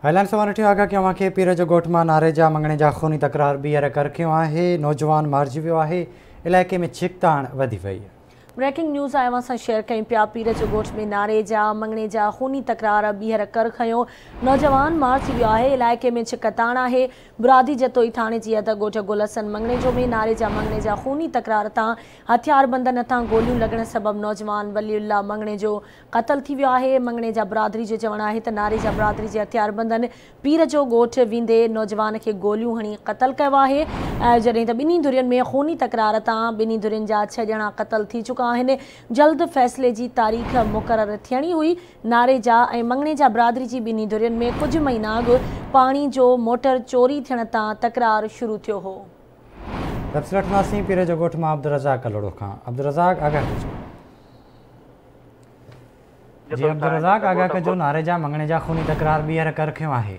Headlines में वठी आगाह कयो आहे पीर जो ॻोठ मां नारे जा मंगणे जा खूनी तकरार ॿीहर कर कयो आहे। नौजवान मारिजी वियो आहे। इलाइक़े में छिकताण वधी वई आहे। ब्रेकिंग न्यूज़ आया सां शेयर कयूं पिया। पीर जो ॻोठ में नारे जा मंगणे जा खूनी तकरार ॿीहर कर खयो। नौजवान मारिजी वियो आहे। इलाइक़े में छिकताण आहे। बुरादी जतोई थाणे जी अध ॻोठ गुलसन मंगणे जो में नारे जा मंगणे जा खूनी तकरार तां हथियार बंदन तां गोलियूं लॻण सबब नौजवान वलीउल्लाह मंगणे जो क़त्ल थी वियो आहे। मंगणे जा बिरादरी जो चवणु आहे त नारे जा बिरादरी जे हथियार बंदन पीर जो ॻोठ वेंदे नौजवान खे गोलियूं हणी क़त्ल कयो आहे। जॾहिं त ॿिन्ही धुरियुनि में खूनी तकरार तां ॿिन्ही धुरियुनि जा 6 ॼणा क़त्ल थी चुका आहिनि। जल्द फ़ैसिले जी तारीख़ मुक़रर थियणी हुई। नारे जा ऐं मंगणे जा बिरादरी जी ॿिन्ही धुरियुनि में कुझु महीना अॻु पाणी जो मोटर चोरी थियण तां तकरार शुरू थियो हो। तफ़सील वठंदासीं पीर जो ॻोठ मां अब्दुल रज़ाक कलोड़ो खां। अब्दुल रज़ाक आगाह कजो। जी अब्दुल रज़ाक आगाह कजो। नारे जा मंगणे जा खूनी तकरार ॿीहर कर खयो आहे।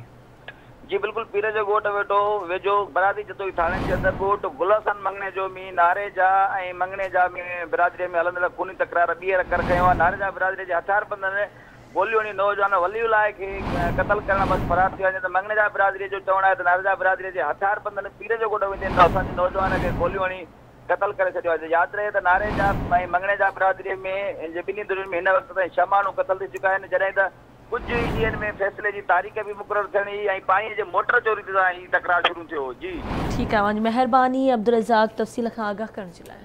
जी बिल्कुल पीर जो ॻोठ वेठो वेझो बरादरी जतोई थाणे जे अंदर ॻोठ गुलसन मंगणे जो मी नारे जा ऐं मंगणे जा में बिरादरी में हलंदड़ खूनी तकरार ॿीहर कर खयो आहे। नारे जा बिरादरी जे हथियार बंदन गोलियूं हणी नौजवान वलीउल्लाह खे क़त्ल करण बस फरार थी वञे। त मंगणे जा बिरादरी जो चवणु आहे त नारे जा बिरादरी जे हथियार बंदन पीर जो ॻोठ वेंदे असांजे नौजवान खे गोलियूं हणी क़त्ल करे छॾियो आहे। यादि रहे त नारे जा ऐं मंगणे जा बिरादरी में ॿिन्ही धुरियुनि में हिन वक़्त ताईं 6 माण्हू क़त्ल थी चुका आहिनि। जॾहिं त कुछ ही ॾींहंनि में फ़ैसिले जी तारीख़ भी मुक़रर थियणी ऐं पाणी जे मोटर चोरी सां ही तकरार शुरू थियो। जी ठीकु आहे। महिरबानी अब्दुल रज़ाक तफ़सील खां आगाह करण जे लाइ।